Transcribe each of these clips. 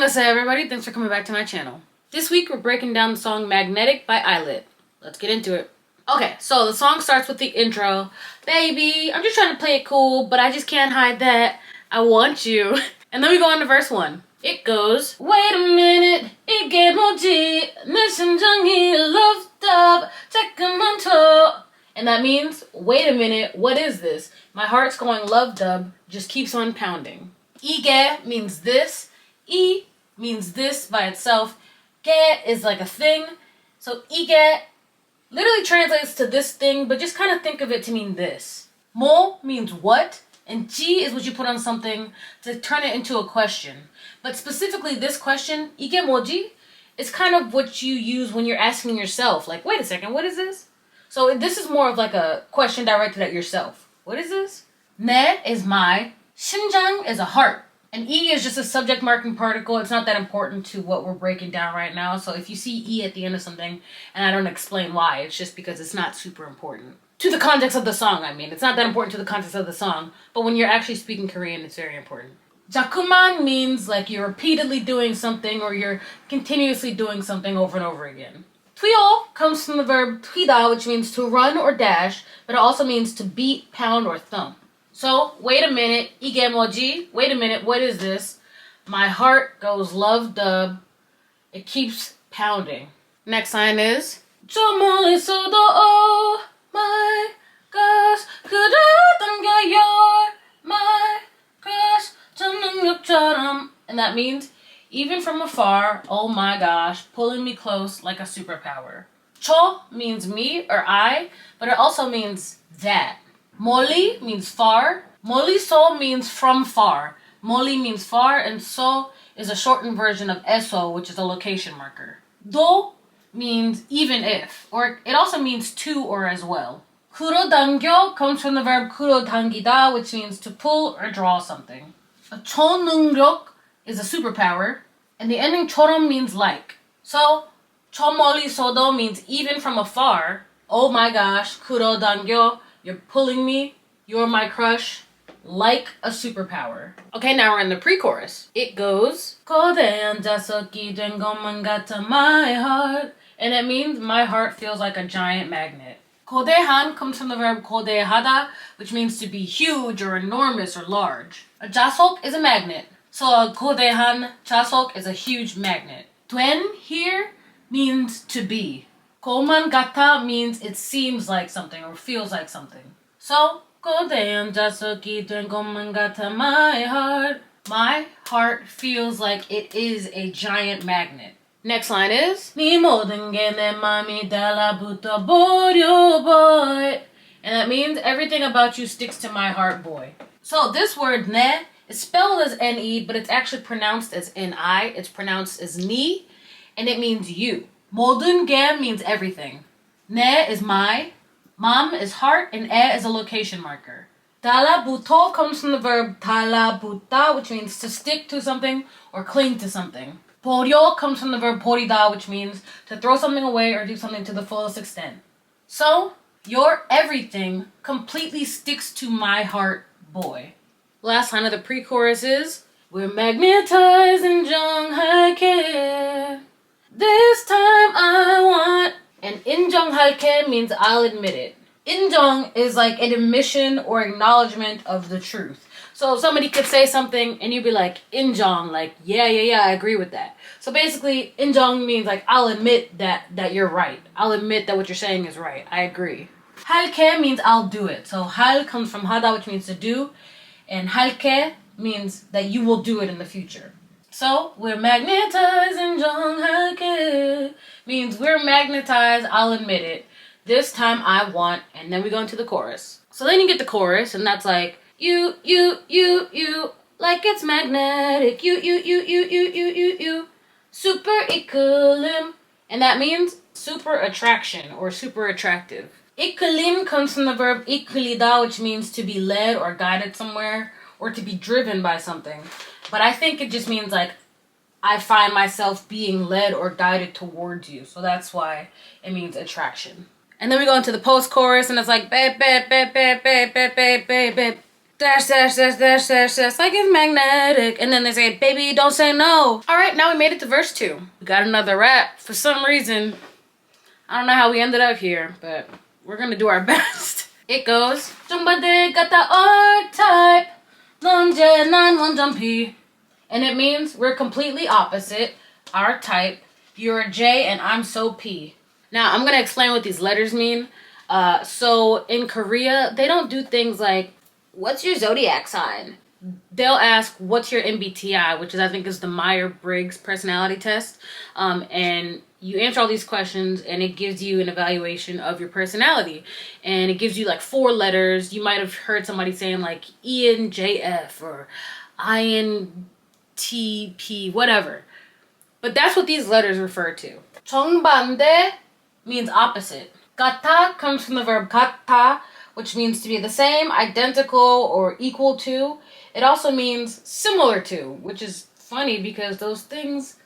What's up, everybody? Thanks for coming back to my channel. This week we're breaking down the song Magnetic by ILLIT. Let's get into it. Okay, so the song starts with the intro. Baby, I'm just trying to play it cool, but I just can't hide that I want you. And then we go on to verse 1. It goes, wait a minute, 이게 뭐지? 내 심장이 loved up, 잠깐만 더. And that means, wait a minute, what is this? My heart's going love dub, just keeps on pounding. 이게 means this. I means this by itself. 게 is like a thing. So 이게 literally translates to this thing, but just kind of think of it to mean this. 뭐 means what, and 지 is what you put on something to turn it into a question. But specifically this question, 이게 뭐지, is kind of what you use when you're asking yourself, like, wait a second, what is this? So this is more of like a question directed at yourself. What is this? 내 is my, 심장 is a heart. And E is just a subject marking particle. It's not that important to what we're breaking down right now. So if you see E at the end of something and I don't explain why, it's just because it's not super important. To the context of the song, I mean. It's not that important to the context of the song. But when you're actually speaking Korean, it's very important. 자꾸만 means like you're repeatedly doing something or you're continuously doing something over and over again. Twio comes from the verb twida, which means to run or dash, but it also means to beat, pound, or thump. So, wait a minute, 이게 뭐지? Wait a minute, what is this? My heart goes love dub. It keeps pounding. Next line is 저 멀리서도 oh my gosh 끌어당겨 your my gosh 전능력처럼. And that means even from afar, oh my gosh, pulling me close like a superpower. 저 means me or I, but it also means that. 멀리 means far. 멀리서 means from far. 멀리 means far, and 서 is a shortened version of eso, which is a location marker. 도 means even if, or it also means to or as well. 끌어당겨 comes from the verb 끌어당기다, which means to pull or draw something. A 초능력 is a superpower, and the ending 처럼 means like. So, 저 멀리서도 means even from afar. Oh my gosh, 끌어당겨, you're pulling me, you're my crush, like a superpower. Okay, now we're in the pre-chorus. It goes, 거대한 자석이 된 것만 같아 my heart. And it means my heart feels like a giant magnet. 거대한 comes from the verb 거대하다, which means to be huge or enormous or large. A 자석 is a magnet. So a 거대한 자석 is a huge magnet. 된 here means to be. 것만 같아 means it seems like something or feels like something. So, 거대한 자석이 된 것만 같아 my heart. My heart feels like it is a giant magnet. Next line is 네 모든 게 내 맘이 달라붙어 버려 boy. And that means everything about you sticks to my heart, boy. So this word 내 is spelled as N-E, but it's actually pronounced as N-I. It's pronounced as ni, and it means you. 모든 게 means everything. 내 is my, 맘 is heart, and 에 is a location marker. 달라붙어 comes from the verb 달라붙다, which means to stick to something or cling to something. 버려 comes from the verb 버리다, which means to throw something away or do something to the fullest extent. So, your everything completely sticks to my heart, boy. Last line of the pre-chorus is we're magnetized and 정할게. This time I want. And 인정할게 means I'll admit it. 인정 is like an admission or acknowledgement of the truth. So somebody could say something and you'd be like, 인정, like, yeah, I agree with that. So basically, 인정 means like, I'll admit that you're right. I'll admit that what you're saying is right. I agree. 할게 means I'll do it. So 할 comes from 하다, which means to do. And 할게 means that you will do it in the future. So, we're magnetized and 정할게 means we're magnetized, I'll admit it. This time I want, and then we go into the chorus. So then you get the chorus, and that's like, you, like it's magnetic, you, super equilibrium. And that means super attraction or super attractive. Equilibrium comes from the verb 이끌리다, which means to be led or guided somewhere, or to be driven by something. But I think it just means like I find myself being led or guided towards you. So that's why it means attraction. And then we go into the post-chorus and it's like babe. dash, dash, dash, dash, dash, dash, like it's magnetic. And then they say, baby, don't say no. All right, now we made it to verse 2. We got another rap. For some reason, I don't know how we ended up here, but we're gonna do our best. It goes, 정반대 같다 R-type, 넌 J, 난 완전 P. And it means we're completely opposite, R-type. You're a J and I'm so P. Now, I'm gonna explain what these letters mean. So in Korea, they don't do things like, what's your zodiac sign? They'll ask, what's your MBTI, which is, I think, is the Myers-Briggs personality test. And you answer all these questions and it gives you an evaluation of your personality. And it gives you like 4 letters. You might have heard somebody saying like ENJF or INTP, whatever. But that's what these letters refer to. 정반대 means opposite. 같아 comes from the verb 같아, which means to be the same, identical, or equal to. It also means similar to, which is funny because those things,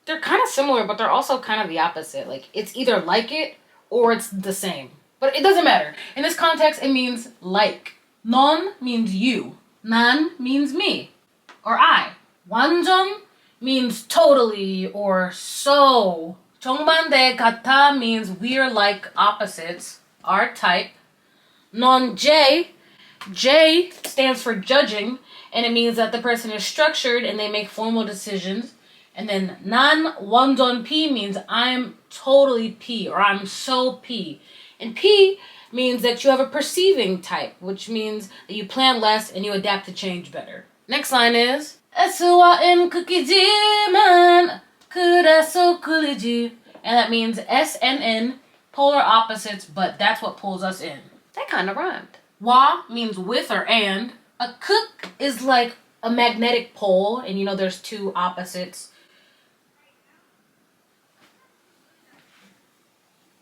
they're kind of similar, but they're also kind of the opposite. Like, it's either like it or it's the same. But it doesn't matter. In this context, it means like. 넌 means you. 난 means me or I. 완전 means totally or so. 정반대 같아 means we're like opposites, our type. 넌 J stands for judging, and it means that the person is structured and they make formal decisions. And then 난 완전 P means I'm totally P or I'm so P. And P means that you have a perceiving type, which means that you plan less and you adapt to change better. Next line is S와 N 극이지만 그래서 끌리지. And that means S and N, polar opposites, but that's what pulls us in. That kind of rhymed. Wa means with or and. A cook is like a magnetic pole, and you know there's 2 opposites.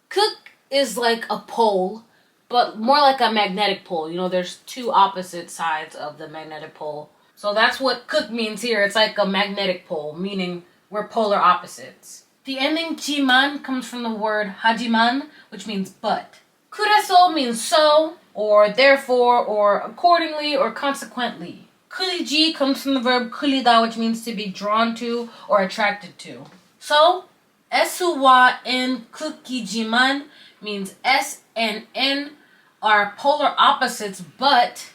Cook is like a pole, but more like a magnetic pole. You know, there's 2 opposite sides of the magnetic pole. So that's what cook means here. It's like a magnetic pole, meaning we're polar opposites. The ending 지만 comes from the word 하지만, which means but. 그래서 means so, or therefore, or accordingly, or consequently. 끌리지 comes from the verb 끌리다, which means to be drawn to or attracted to. So, S와 N 극이지만 means S and N are polar opposites, but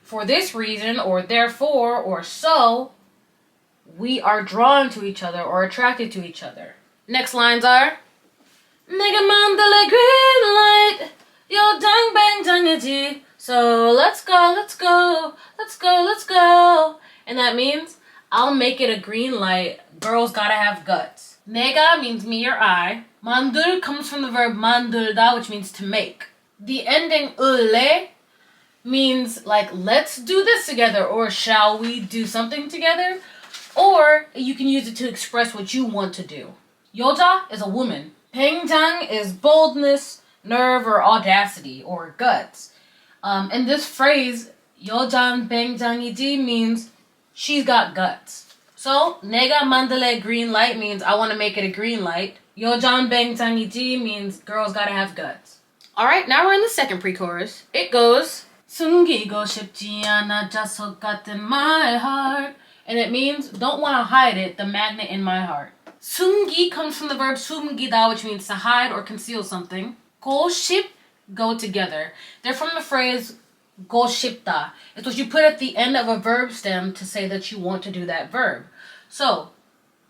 for this reason, or therefore, or so, we are drawn to each other or attracted to each other. Next lines are 내가 만들래 green light 요당뱅장이지. So let's go, let's go, let's go, let's go. And that means I'll make it a green light. Girls gotta have guts. 내가 means me or I. 만들 comes from the verb 만들다, which means to make. The ending 을래 means like let's do this together or shall we do something together? Or you can use it to express what you want to do. 여자 is a woman. 뱅장 is boldness, nerve, or audacity, or guts. And this phrase, 여잔 뱅장이지, means she's got guts. So, 내가 만들래 green light means I want to make it a green light. 여잔 뱅장이지 means girls gotta have guts. Alright, now we're in the second pre-chorus. It goes, 숨기고 싶지 않아 자석 같은 my heart. And it means, don't want to hide it, the magnet in my heart. 숨기 comes from the verb 숨기다, which means to hide or conceal something. 고 싶, go together. They're from the phrase 고 싶다. It's what you put at the end of a verb stem to say that you want to do that verb. So,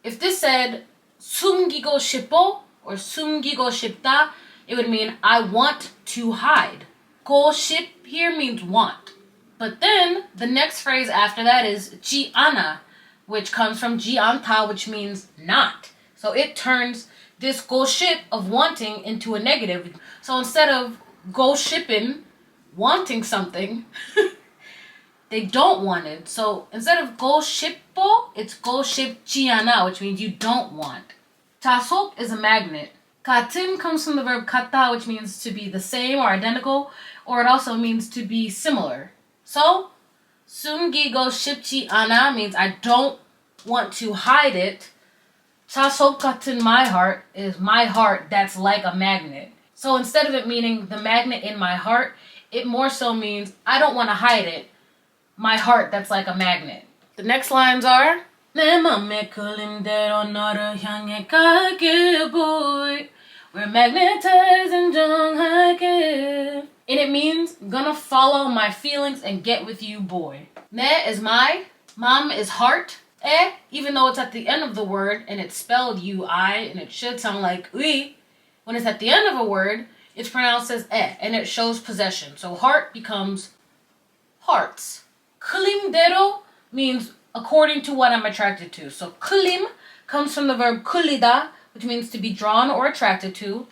if this said 숨기고 싶어 or 숨기고 싶다, it would mean I want to hide. 고 싶 here means want. But then, the next phrase after that is 지 않아, which comes from 지 않다, which means not. So it turns this go ship of wanting into a negative. So instead of go shipping, wanting something, they don't want it. So instead of go shippo, it's go 쉽지 않아, which means you don't want. 자석 is a magnet. 같은 comes from the verb 같다, which means to be the same or identical, or it also means to be similar. So, 숨기고 싶지 않아 means I don't want to hide it. 자석 같은 my heart is my heart that's like a magnet. So instead of it meaning the magnet in my heart, it more so means I don't want to hide it. My heart that's like a magnet. The next lines are 내 맘에 끌린 대로 너를 향해 갈게 boy. We're magnetized and 정할게. And it means gonna follow my feelings and get with you boy. 내 is my, 맘 is heart. 에, even though it's at the end of the word and it's spelled U-I and it should sound like ui, when it's at the end of a word, it's pronounced as 에 and it shows possession. So heart becomes hearts. 클림대로 means according to what I'm attracted to. So 클림 comes from the verb 클리다, which means to be drawn or attracted to.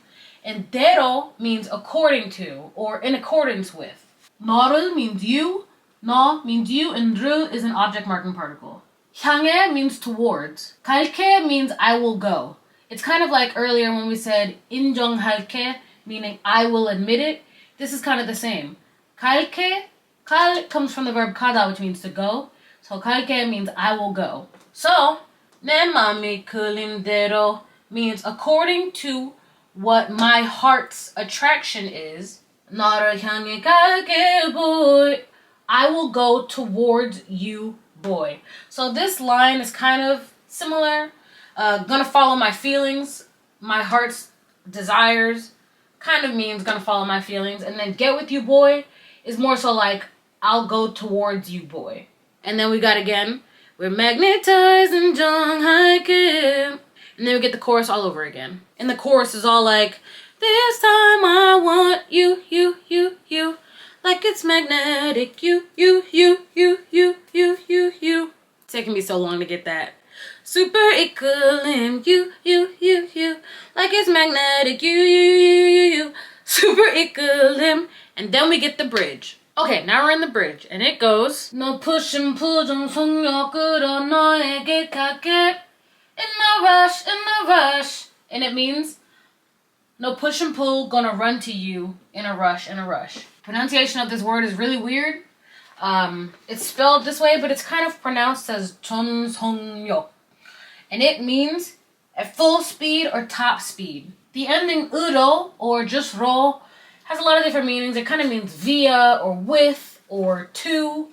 And 대로 means according to or in accordance with. 너를 means you, 너 means you, and 를 is an object marking particle. 향해 means towards. 갈게 means I will go. It's kind of like earlier when we said 인정할게, meaning I will admit it. This is kind of the same. 갈게, 갈 comes from the verb 가다, which means to go. So 갈게 means I will go. So 내 맘이 끌린 대로 means according to what my heart's attraction is. 너를 향해 갈게 boy. I will go towards you boy. So this line is kind of similar. Gonna follow my feelings, my heart's desires. Kind of means gonna follow my feelings. And then get with you boy is more so like I'll go towards you boy. And then we got again, we're magnetized and 정할게. And then we get the chorus all over again. And the chorus is all like, this time I want you, you, you, you. Like it's magnetic, you, you, you, you, you, you, you, you. It's taking me so long to get that. Super equilibrium, you, you, you, you. Like it's magnetic, you, you, you, you, you. Super equilibrium. And then we get the bridge. Okay, now we're in the bridge. And it goes, 너 push and pull 좀 속력 끌어 너에게 갈게. In a rush, in a rush. And it means, no push and pull, gonna run to you in a rush, in a rush. Pronunciation of this word is really weird. It's spelled this way, but it's kind of pronounced as 전속력. And it means at full speed or top speed. The ending 으로 or just 로 has a lot of different meanings. It kind of means via or with or to.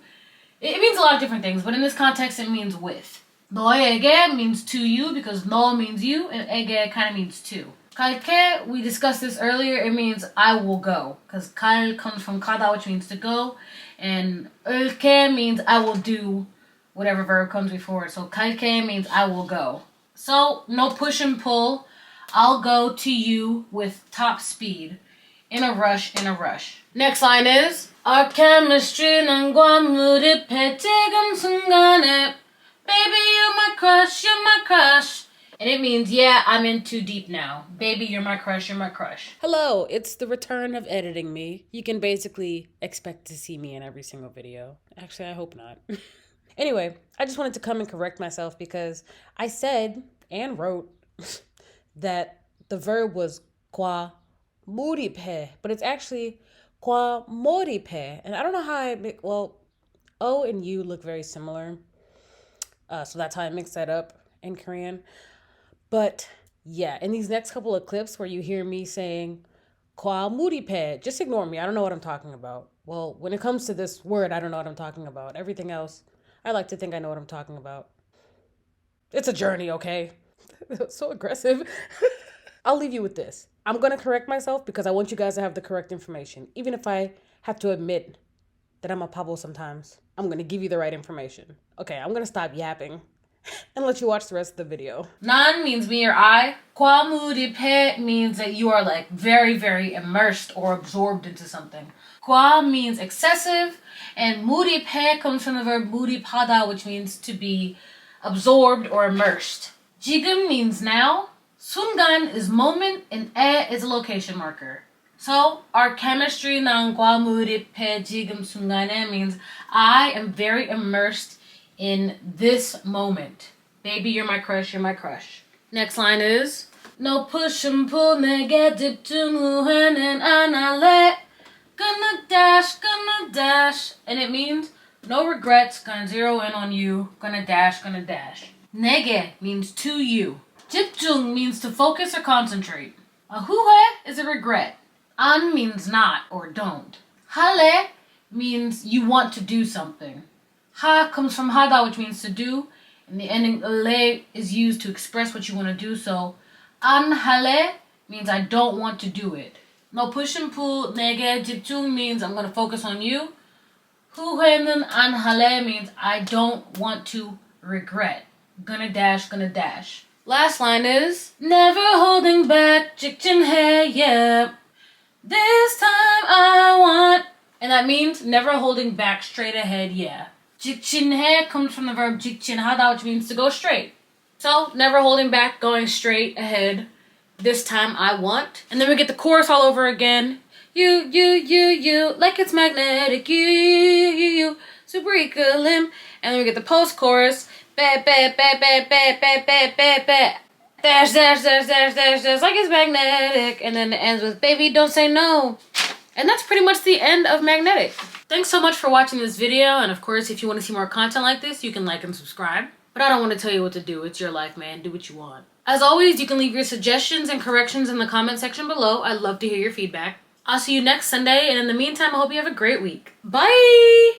It means a lot of different things, but in this context it means with. 너에게 means to you because 너 means you and 에게 kind of means to. 갈게, we discussed this earlier, it means I will go. Because 갈 comes from 가다, which means to go. And 을게 means I will do whatever verb comes before it. So 갈게 means I will go. So no push and pull. I'll go to you with top speed. In a rush, in a rush. Next line is Our chemistry는 과몰입해 지금 순간에 Baby, you're my crush, you're my crush. And it means, yeah, I'm in too deep now. Baby, you're my crush, you're my crush. Hello, it's the return of editing me. You can basically expect to see me in every single video. Actually, I hope not. Anyway, I just wanted to come and correct myself because I said and wrote that the verb was qua 몰입해, but it's actually qua 몰입해. And I don't know how I make, well, O and U look very similar. So that's how I mix that up in Korean. But yeah, in these next couple of clips where you hear me saying "kwa muripe," just ignore me. I don't know what I'm talking about. Well, when it comes to this word, I don't know what I'm talking about. Everything else, I like to think I know what I'm talking about. It's a journey, okay? So aggressive. I'll leave you with this. I'm going to correct myself because I want you guys to have the correct information. Even if I have to admit that I'm a pabo sometimes, I'm going to give you the right information. Okay, I'm going to stop yapping and let you watch the rest of the video. 난 means me or I. 과몰입해 means that you are like very, very immersed or absorbed into something. 과 means excessive, and 몰입해 comes from the verb 몰입하다, which means to be absorbed or immersed. 지금 means now. 순간 is moment, and 에 is a location marker. So, our chemistry 난 과몰입해 지금 순간에 means I am very immersed in this moment. Baby, you're my crush, you're my crush. Next line is No push and pull 내게 집중 후회는 안 할래 Gonna dash. And it means no regrets, gonna zero in on you, gonna dash. 내게 means to you. 집중 means to focus or concentrate. A 후회 is a regret. 안 means not or don't. Hale means you want to do something. Ha comes from hada, which means to do, and the ending le is used to express what you want to do. So an hale means I don't want to do it. No push and pull. Nege jipchung means I'm going to focus on you. Huhe는 an hale means I don't want to regret. Gonna dash, gonna dash. Last line is never holding back, jikchin he, yeah. This time I want, and that means never holding back, straight ahead, yeah. Jikchin he comes from the verb jikchin hada, which means to go straight. So never holding back, going straight ahead. This time I want. And then we get the chorus all over again. You, like it's magnetic. You, super equilibrium. And then we get the post-chorus. Ba, ba, ba, ba, ba, ba, ba, ba, ba. Dash, dash, dash, dash, dash, dash, like it's magnetic. And then it ends with, baby, don't say no. And that's pretty much the end of Magnetic. Thanks so much for watching this video. And of course, if you want to see more content like this, you can like and subscribe. But I don't want to tell you what to do. It's your life, man. Do what you want. As always, you can leave your suggestions and corrections in the comment section below. I'd love to hear your feedback. I'll see you next Sunday. And in the meantime, I hope you have a great week. Bye!